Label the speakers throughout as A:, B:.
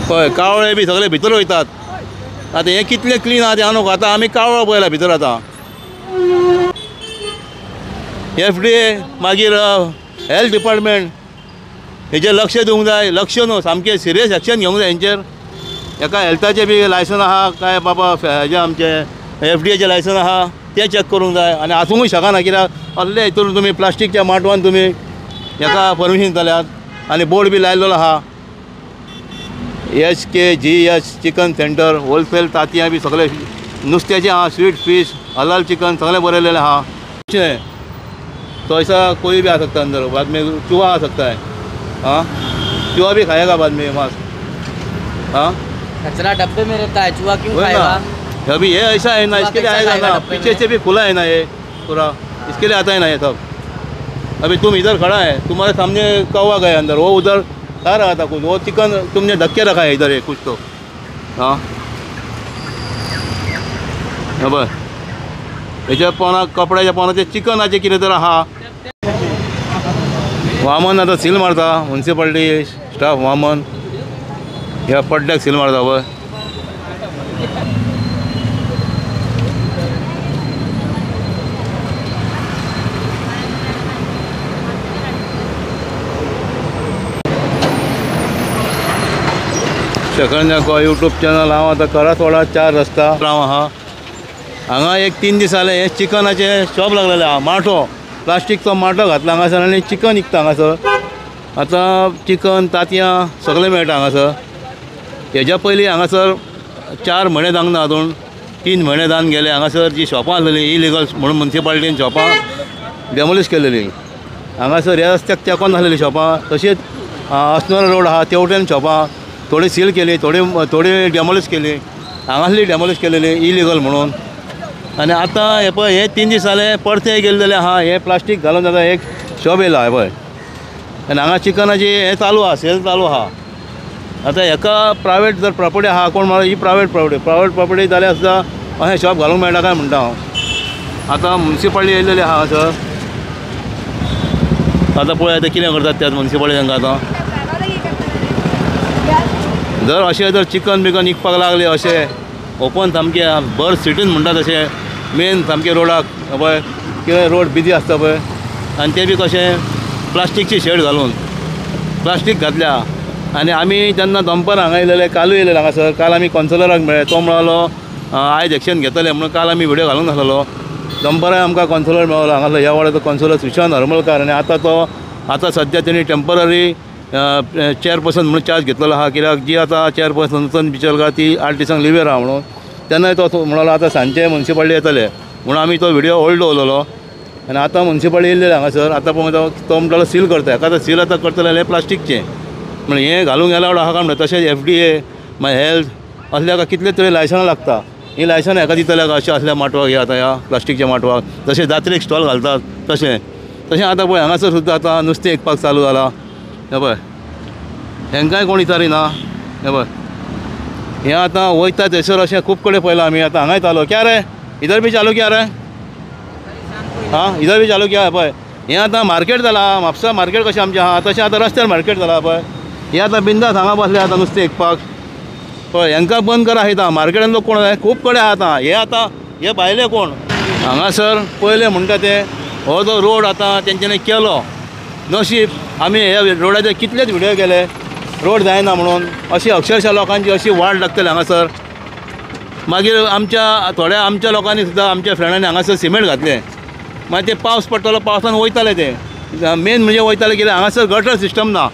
A: पळय कावळे बी सगळे भितर वयतात. आतां हे कितले क्लीन आहा ते हांव नको. आतां आमी कावळो पळयला भितर. आतां FDA मागीर हेल्थ डिपार्टमेंट हेजेर लक्ष दिवंक जाय. लक्ष न्हू, सामकें सिरियस एक्शन घेवंक जाय हेंचेर. हेका हेल्थाचें बी लायसन आहा काय बाबा हेजें आमचें FDAचें लायसन आहा तें चॅक करूंक जाय. आनी आसूंकूय शकना कित्याक असले हितून तुमी प्लास्टीकच्या माटवान तुमी हेका परमिशन दिल्यात. आनी बोर्ड बी लायलेलो आहा HKGH चिकन सेंटर होलसेल. तांतयां बी सगळे नुस्त्याचें आहा, स्वीट फिश, हलाल चिकन सगळें बरयलेलें आहा. तो ऐसा कोई भी आ सकता है अंदर. बाद में चूहा आ सकता है. हाँ, चूहा भी खाएगा बाद में मांस. हाँ,
B: कचरा डब्बे में रहता है, चूहा क्यों खाएगा?
A: अभी ये ऐसा है ना, इसके लिए आएगा ना. पीछे से भी खुला है ना ये पूरा, इसके लिए आता है ना ये सब. अभी तुम इधर खड़ा है, तुम्हारे सामने कौवा गया अंदर, वो उधर खा रहा था कुछ. वो चिकन तुमने ढक के रखा है इधर ये कुछ तो. हाँ, बस हेच्या पोना कपड्याच्या पोनाचे चिकनाचे कितें तर आहा. वामन आतां सील मारता. म्युन्सिपाल्टी स्टाफ वामन ह्या पड्ड्याक सील मारता. पळय शकरंजा को यूट्यूब चॅनल. हांव आतां करासवाडा 4 रस्ता हांव आहा. हांगा एक 3 दीस जाले हे चिकनाचे शॉप लागलेले आहा. माटो, प्लास्टीकचो माटो घातला हांगासर आनी चिकन विकता हांगासर. आतां चिकन तांतयां सगळें मेळटा हांगासर. हेज्या पयलीं हांगासर 4 म्हयने जावंक ना आजून. 3 म्हयने जावन गेले. हांगासर जी शॉपां आसलेलीं इलिगल म्हणून म्युन्सिपाल्टीन शॉपां डेमोलिश केलेलीं. हांगासर ह्या रस्त्याक तेंकोन आसलेलीं शॉपां. तशीच अस्नोरा रोड आहा तेवटेन शॉपां थोडी सील केली, थोडी डेमोलिश केली. हांगासली डेमोलिश केलेली इलिगल म्हणून. आनी आतां हे पळय हे 3 दीस जाले परते गेल्लेले आहा. हे प्लास्टीक घालून आतां एक शॉप येयला हे पळय. आनी हांगा चिकनाची हे चालू आहा, सेल चालू आहा. आतां हेका प्रायवेट जर प्रॉपर्टी आहा कोण म्हणल्यार ही प्रायवेट प्रॉपर्टी जाल्यार सुद्दां अशें शॉप घालूंक मेळटा काय म्हणटा हांव. आतां म्युन्सिपाल्टी येयलेली आहा हांगासर. आतां पळय आतां कितें करतात त्यात म्युन्सिपाल्टी तांकां. आतां जर अशें जर चिकन बिकन विकपाक लागले अशें ओपन सामकें भर सिटीन म्हणटा तशें मेन सामकें रोडाक पळय कितें रोड बिजी आसता पळय. आनी तें बी कशें प्लास्टीकची शेड घालून प्लास्टीक घातल्या. आनी आमी जेन्ना दनपार हांगा येयलेले, कालूय येयलेले हांगासर. काल आमी कॉन्सलराक मेळ्ळे. तो म्हणलो आयज एक्शन घेतले म्हणून काल आमी व्हिडिओ घालूंक नासलो. दनपारां आमकां कॉन्सलर मेळलो हांगासलो ह्या वाड्याचो कॉन्सलर सुशांत हरमलकार. आनी आतां सद्या तेणी टेम्पररी चेअरपर्सन म्हणून चार्ज घेतलेलो आहा. कित्याक जी आतां चेअरपर्सन नूतन बिचलकार ती 8 दिसांक लिव्हेर आहा म्हणून. तेन्नाय तो म्हणलो आतां सांजचे म्युन्सिपाल्टी येतले म्हणून आमी तो व्हिडिओ होल्ड दवरलेलो. आनी आतां म्युन्सिपाल्टी येयलेले हांगासर. आतां पळय तो म्हणटालो सील करता. हेका आतां सील आतां करतले प्लास्टीकचें म्हण हें घालूंक गेल्या आहा काय म्हणटा. तशेंच FDA मागीर हेल्थ असल्या कितले तरी लायसनां लागता. ही लायसनां हेका दितल्या का अशें असल्या माटवाक हे आतां ह्या प्लास्टीकच्या माटवाक. जशें जात्रेक स्टॉल घालतात तशें आतां पळय हांगासर सुद्दां आतां नुस्तें विकपाक चालू जाला. हे पळय हेंकांय कोण विचारिना. हे पळय हें आतां वयता थंयसर अशें खूब कडेन पळयलां आमी. आतां हांगाय चालू. क्या रे इधर भी चालू क्या रे. हाँ, इधर भी चालू क्या. पळय हें आतां मार्केट जालां. म्हापसा मार्केट कशें आमचें आहा तशें आतां रस्त्यार मार्केट जालां. पळय हे आतां बिंदास हांगा बसले आतां नुस्तें विकपाक. पळय हेंकां बंद करा हायता. मार्केटान लोक कोण खूब कडेन आहा. आतां हे भायले कोण हांगासर पयले म्हणटा ते हो जो रोड आतां तेंच्यांनी केलो. नशीब आमी हे रोडाचे कितलेच व्हिडिओ केले रोड जायना म्हणून. अशी अक्षरशः लोकांची अशी वाट लागतली हांगासर. मागीर आमच्या लोकांनी सुद्दां आमच्या फ्रेंडांनी हांगासर सिमेंट घातले. मागीर ते पावस पडटलो, पावसान वयताले ते. मेन म्हणजे वयताले कित्याक हांगासर गटर सिस्टम ना.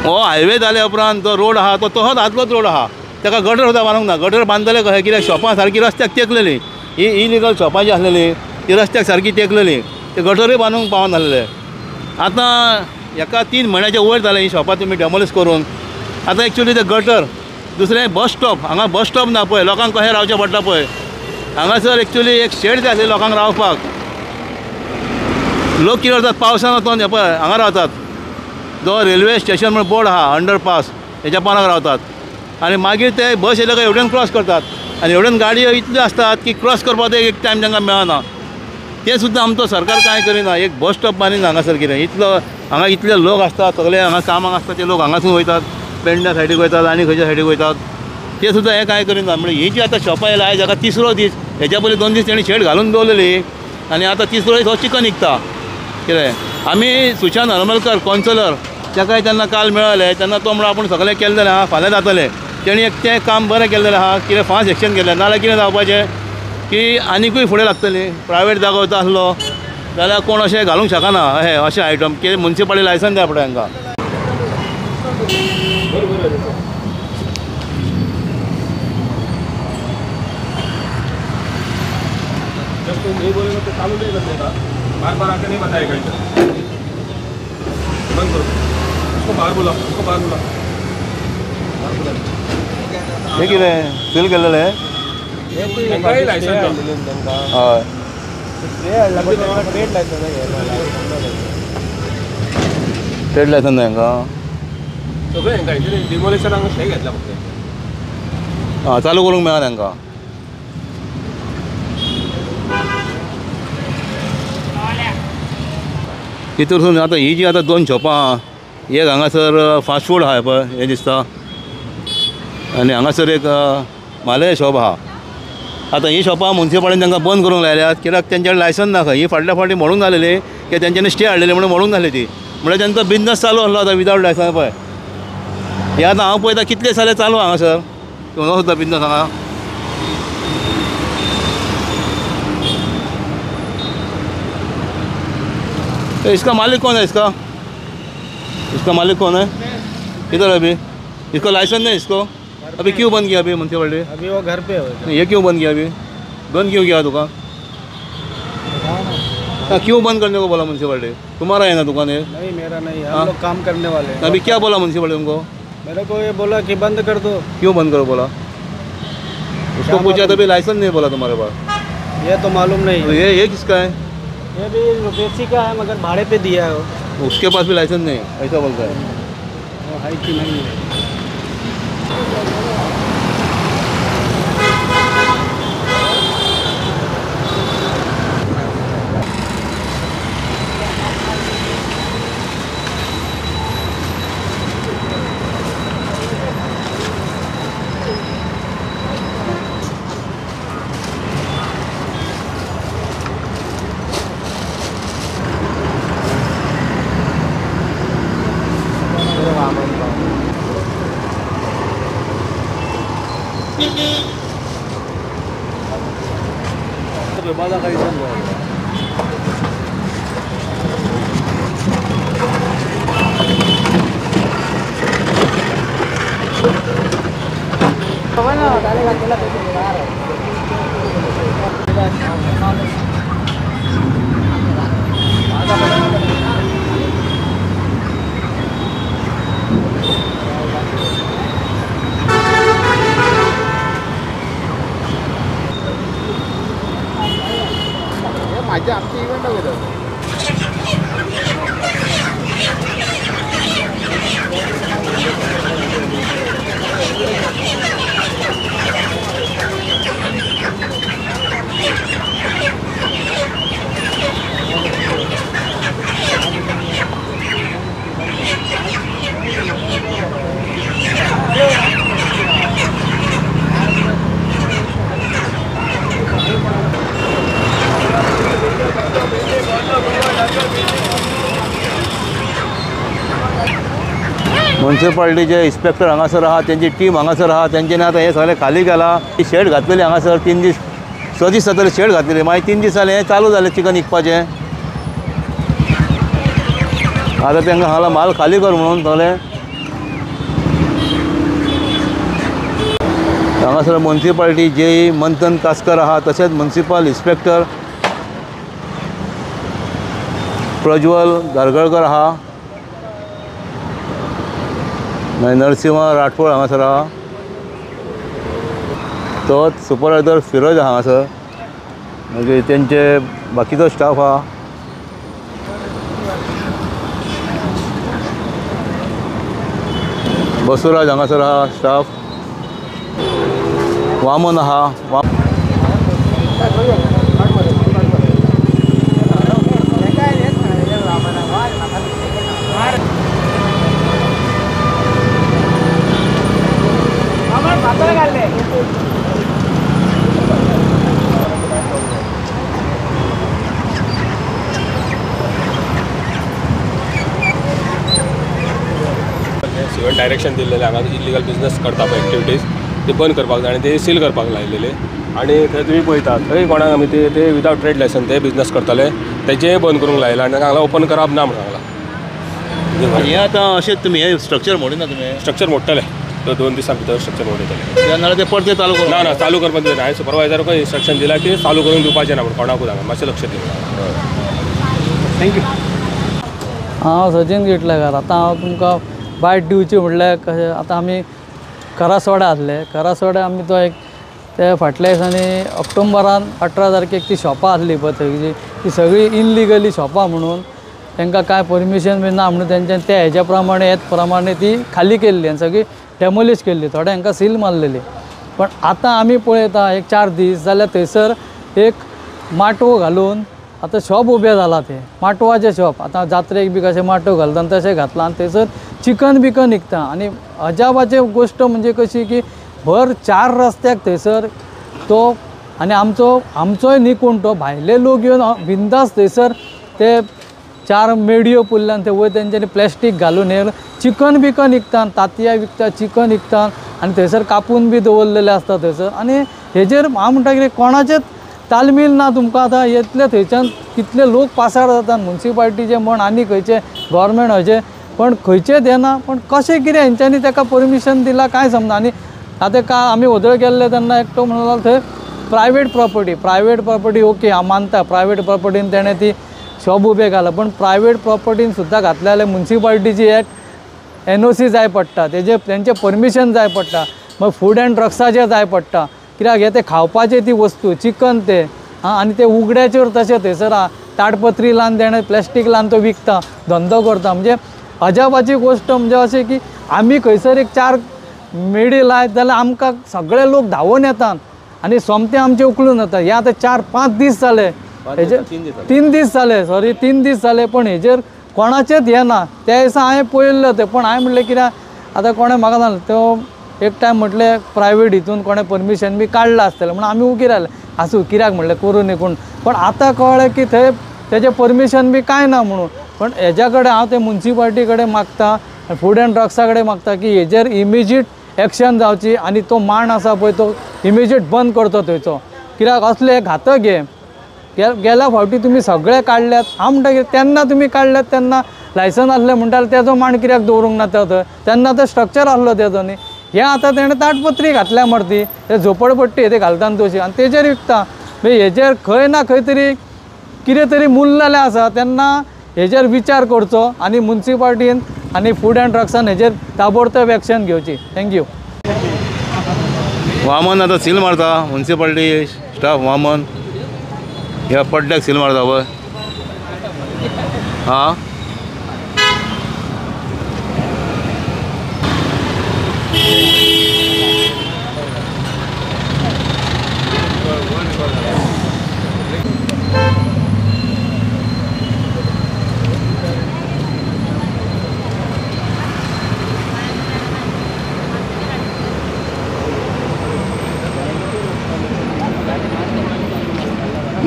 A: हो हायवे जाल्या उपरांत जो रोड आहा तो तसोच आदलोच रोड आहा. ताका गटर सुद्दां बांदूंक ना. गटर बांदतले कशें कित्याक शॉपां सारकी रस्त्याक तेंकलेली. ही इलिगल शॉपां जी आसलेली ती रस्त्याक सारकी तेंकलेली. ते गटरूय बांदूंक पावनासलेले. आतां हेका 3 म्हयन्याच्या वयर जाले ही शॉपां तुमी डेमोलिश करून. आतां एक्चुली ते गटर दुसरें बस स्टॉप. हांगा बस स्टॉप ना पळय. लोकांक कशें रावचें पडटा पळय. हांगासर एक्चुली एक शेड जाय आसली लोकांक रावपाक. लोक कितें करतात पावसान वचून हे पळय हांगा रावतात. जो रेल्वे स्टेशन म्हणून बोर्ड आहा अंडरपास हेच्या पोंदाक रावतात. आनी मागीर ते बस येयले काय एवढ्यान क्रॉस करतात. आनी एवढ्यान गाडयो इतल्यो आसतात की क्रॉस करपाक एक टायम तांकां मेळना. ते सुद्दां आमचो सरकार कांय करिना. एक बस स्टॉप बांदीन हांगासर कितें इतलो हांगा इतले लोक आसतात सगळे हांगा कामाक आसता ते लोक हांगासून वयतात पेडण्या सायडीक वयतात आनी खंयच्या सायडीक वयतात ते सुद्दां हें कांय करिना. म्हणजे ही जी आतां शॉपां येयला आयज हाका 3रो दीस हेच्या पयलीं 2 दीस तेणी शेड घालून दवरलेली आनी आतां 3रो दीस हो चिकन विकता कितें. आमी सुशांत हरमलकर कौन्सिलर ताकाय तेन्ना काल मेळ्ळे तेन्ना तो म्हणून आपूण सगळें केलें जाल्यार आहा फाल्यां जातलें. तेणी एक तें काम बरें केलें जाल्यार आहा कितें फास्ट एक्शन केलें नाल्यार कितें जावपाचें की आनिकूय फुडें लागतली. प्रायवेट जागो वता आसलो जाल्यार कोण अशें घालूंक शकना अशें आयटम की मुन्सिपालिटी लायसन जाय पडटा हांकां.
C: नहीं बोलेगा तो चालू नहीं करने का. बार बार आके नहीं बताएगा इधर. बंद करो उसको बाहर बोला
A: हे कितें सील केलेलें
C: काही लायसन
A: हय ट्रेड लायसन जाय हांकां.
C: सगळें हांकां डिमोलेशन हांगा स्टे घेतला फक्त.
A: हां चालू करूंक मेळना तांकां. तितूरसून आतां ही जी आतां 2 शॉपां एक हांगासर फास्ट फूड आहा पळय हें दिसता आनी हांगासर एक माले शॉप आहा. आतां ही शॉपां मुन्सिपालिटीन तांकां बंद करूंक लायल्यात कित्याक तेंचे कडेन लायसन ना खंय. ही फाटल्या फावटी म्हणूंक जालेली की तेंच्यांनी स्टे हाडलेली म्हणून म्हणूंक जाली ती म्हणजे तेंचो बिजनस चालू आसलो आतां विदावट लायसन पळय. हे आतां हांव पळयतां कितले जाले चालू हांगासर तो सुद्दां बिजनस हांगा. इसका मालिक कौन है इसका मालिक कौन है इधर अभी इसको लाइसेंस नहीं इसको अभी क्यों बंद किया अभी म्यूनसिपलिटी.
B: अभी वो घर पे हो.
A: नहीं ये क्यों बंद किया अभी बंद क्यों किया दुकान. हाँ क्यों बंद करने को बोला म्यूनसिपलिटी. तुम्हारा है ना दुकान है.
B: नहीं मेरा नहीं हम लोग काम करने वाले हैं.
A: अभी क्या बोला म्यूनसिपलिटी तुमको.
B: मेरे को ये बोला कि बंद कर दो.
A: क्यों बंद करो बोला. उसको पूछा तो अभी लाइसेंस नहीं बोला तुम्हारे पास.
B: ये तो मालूम नहीं.
A: तो ये किसका है.
B: ये भी रुपेशी का है मगर भाड़े पे दिया है वो.
A: उसके पास भी लाइसेंस नहीं ऐसा बोलता है.
B: वो है कि नहीं है.
A: माझा काही समजा माझ्या आमची इव्हेंट वगैरे म्युनिसिपालिटीचे इन्स्पेक्टर हांगासर आहा तेंची टीम हांगासर आहा तेंच्यांनी आतां हें सगळें खाली केलां. शेड घातलेली हांगासर 3 दीस 6 दीस जातले शेड घातलेली मागीर 3 दीस जाले हें चालू जालें चिकन विकपाचें. आतां तांकां हांगा माल खाली कर म्हणून सगळें हांगासर म्युनिसिपालिटी जे मंथन कास्कर आहा तशेंच म्युनिसिपल इन्स्पेक्टर प्रज्वल धारगळकर आहा मागीर नरसिंह राठोड हांगासर आहा तोच सुपरवायझर फिरोज हांगासर मागीर तेंचे बाकीचो स्टाफ आहा. बसुराज हांगासर आहा स्टाफ. वामन आहा
C: म्युनिसिपल डायरेक्शन दिलेलें हांगा इलिगल बिजनेस करता पळय एक्टिविटीज ते बंद करपाक जाय आनी ते सील करपाक लायलेले आनी थंय तुमी पळयता थंय कोणाक आमी ते विदावट ट्रेड लायसन ते बिजनेस करताले तेजेंय बंद करूंक लायला आनी तांकां हांगा ओपन करप ना म्हणून सांगलां
A: हें आतां अशें तुमी हें स्ट्रक्चर मोडिना तुमी
C: स्ट्रक्चर मोडटले तो 2 दिसां भितर स्ट्रक्चर मोडयतले
A: नाल्यार ते परते चालू करून
C: ना चालू करपाक दिना हांवें सुपरवायझराक इंस्ट्रक्शन दिलां की चालू करून दिवपाचें ना म्हणून कोणाकूच हांगा मातशें लक्ष दिवं
B: थँक्यू.
D: हांव सचिन गिटलेकर. आतां हांव तुमकां बायट दिवची म्हणल्यार कशें आतां आमी करासवाड्या आसले करासवाड्या आमी तो एक ते फाटल्या दिसांनी ऑक्टोबरान 18 तारखेक ती शॉपां आसली पळय थंय ती सगळी इनलिगली शॉपां म्हणून तांकां कांय परमिशन बी ना म्हणून तेंच्यान त्या हेज्या प्रमाणे हेच प्रमाणे ती खाली केल्ली आनी सगळी डॅमोलिश केल्ली थोड्या हांकां सील मारलेली. पण आतां आमी पळयता एक 4 दीस जाल्यार थंयसर एक माटवो घालून आतां शॉप उबें जाला ते माटवाचें शॉप आतां जात्रेक बी कशें माटव घालता तशें घातलां आनी थंयसर चिकन बिकन विकता आनी अजापाची गोश्ट म्हणजे कशी की भर 4 रस्त्याक थंयसर तो आनी आमचोय न्ही कोण तो भायले लोक येवन बिंदास थंयसर ते 4 मेडयो पुल्ल्यान ते वयर तेंच्यांनी प्लॅस्टीक घालून हे चिकन बिकन विकता तांतयां विकता चिकन विकता आनी थंयसर कापून बी दवरलेले आसता थंयसर आनी हेजेर हांव म्हणटा कितें कोणाचेच तालमील ना तुमकां आतां येतले थंयच्यान कितले लोक पासार जातात म्युनिसिपाल्टीचे म्हण आनी खंयचे गव्हर्मेंट अशें पण खंयचेच येना पण कशें कितें हेंच्यांनी ताका परमिशन दिला कांय समजना आनी आतां आमी वदळ गेल्ले तेन्ना एकटो म्हणलो थंय प्रायवेट प्रॉपर्टी ओके हांव मानता प्रायवेट प्रॉपर्टीन तेणें ती शॉप उबें घाला पण प्रायवेट प्रॉपर्टीन सुद्दां घातले जाल्यार म्युनिसिपाल्टीची एक NOC जाय पडटा तेंचें परमिशन जाय पडटा मग फूड एंड ड्रग्साचें जाय पडटा कित्याक हे ते खावपाचे ती वस्तू चिकन ते आनी ते उगड्याचेर तशें थंयसर ताडपत्री लावन तेणें प्लॅस्टीक लावन तो विकता धंदो करता म्हणजे अजापाची गोश्ट म्हणजे अशें की आमी खंयसर एक 4 मेडी लायत जाल्यार आमकां सगळे लोक धांवून येतात आनी सोमतें आमचें उखलून वता हे आतां 4-5 दीस जाले हेजेर 3 दीस जाले 3 दीस जाले पण हेजेर कोणाचेच हे ना त्या दिसा हांवें पळयल्लो ते पण हांवें म्हणलें कित्याक आतां कोणें म्हाका सांगलें तो एक टायम म्हटलें प्रायवेट हितून कोणें परमिशन बी काडलां आसतलें म्हणून आमी उगी रावले आसूं कित्याक म्हणलें करूं न्ही कोण पण आतां कळ्ळें की थंय तेजें परमिशन बी कांय ना म्हणून पण हेज्या कडेन हांव ते म्युनिसिपाल्टी कडेन मागता फूड एंड ड्रग्सा कडेन मागता की हेजेर इमिजिएट एक्शन जावची आनी तो मांड आसा पळय तो इमिजिएट बंद करचो थंयचो कित्याक असले घातक हे गेल्या फावटी तुमी सगळे काडल्यात हांव म्हणटा की तेन्ना तुमी काडल्यात तेन्ना लायसन आसलें म्हणटा तेजो मांड कित्याक दवरूंक ना थंय तेन्ना तो स्ट्रक्चर आसलो तेजो न्ही हे आतां तेणें ताटपत्री घातल्या मरती ते झोपडपट्टी ते घालता तशी आनी तेजेर विकता हेजेर खंय ना खंय तरी कितें तरी मुल्ललें आसा तेन्ना हेजेर विचार करचो आनी म्युनिसिपाल्टीन आनी फूड एंड ड्रग्सान हेजेर ताबडतोब एक्शन घेवची. थँक्यू.
A: वामन आतां सील मारता म्युनिसिपाल्टी स्टाफ वामन ह्या पड्ड्याक सील मारता पळय हां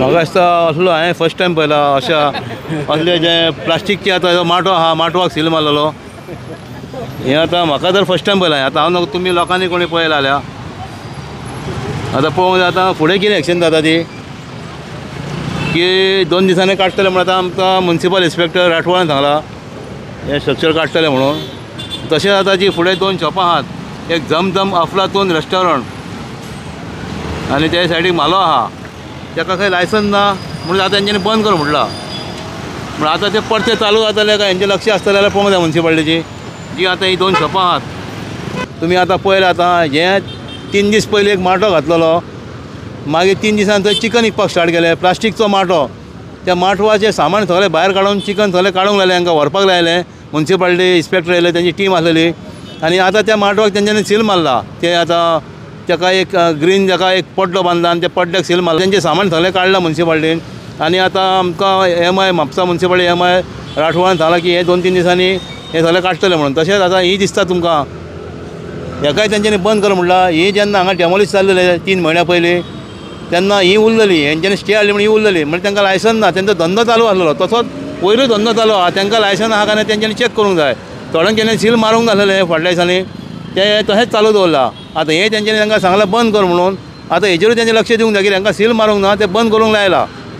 A: म्हाका दिसता असलो हांवें फर्स्ट टायम पळयला अशा असले जे प्लास्टीकचे आतां माटो आहा माटवाक सील मारलेलो हें आतां म्हाका तर फर्स्ट टायम पळयलां आतां हांव तुमी लोकांनी कोणी पळयला जाल्यार आतां पळोवंक जाय आतां फुडें कितें एक्शन जाता ती की 2 दिसांनी काडटले म्हणून आतां आमकां म्युनिसिपल इन्स्पेक्टर राठवान सांगला हें स्ट्रक्चर काडटले म्हणून तशेंच आतां जी फुडें 2 शॉपां आहात एक झमझम अफलातून रेस्टॉरंट आनी त्या सायडीक म्हालो आहा ताका खंय लायसन ना म्हणून आतां तेंच्यांनी बंद कर म्हटलां म्हण आतां ते परते चालू जातले काय हेंचें लक्ष आसतलें जाल्यार पळोवंक जाय म्युनिसिपाल्टीची जी आतां ही 2 शॉपां आहात तुमी आतां पळयलां आतां हें 3 दीस पयलीं एक माटो घातलेलो मागीर 3 दिसान थंय चिकन विकपाक स्टार्ट केलें प्लास्टीकचो माटो त्या माटवाचें सामान सगळें भायर काडून चिकन सगळें काडूंक लायलें हांकां व्हरपाक लायलें म्युनिसिपाल्टी इन्स्पेक्टर येयले तेंची टीम आसलेली आनी आतां त्या माटवाक तेंच्यांनी सील मारला ते आतां ताका एक ग्रीन जाका एक पड्डो बांदला आनी त्या पड्ड्याक सील मारला तेंचें सामान सगळें काडलां म्युनिसिपाल्टीन आनी आतां आमकां MI म्हापसा म्युनिसिपाल्टी MI राठवान सांगलां की हे 2-3 दिसांनी हे सगळें काडटलें म्हणून तशेंच आतां ही दिसता तुमकां हेकाय तेंच्यांनी बंद कर म्हणलां ही जेन्ना हांगा डॅमोलिश जाल्लेले 3 म्हयन्या पयलीं तेन्ना ही उरलेली हेंच्यांनी स्टे हाडली म्हणून ही उरलेली म्हणजे तांकां लायसन ना तेंचो धंदो चालू आसलेलो तसोच वयरूय धंदो चालू आहा तांकां लायसन आहा काय ना तेंच्यांनी चॅक करूंक जाय थोड्यांक जेन्ना सील मारूंक घातलेले फाटल्या दिसांनी ते तशेंच चालू दवरला. आतां हें तेंच्यांनी तांकां सांगलां बंद कर म्हणून. आतां हेजेरूय तेंचें लक्ष दिवंक जाय की हांकां सील मारूंक ना, ते बंद करूंक लायला.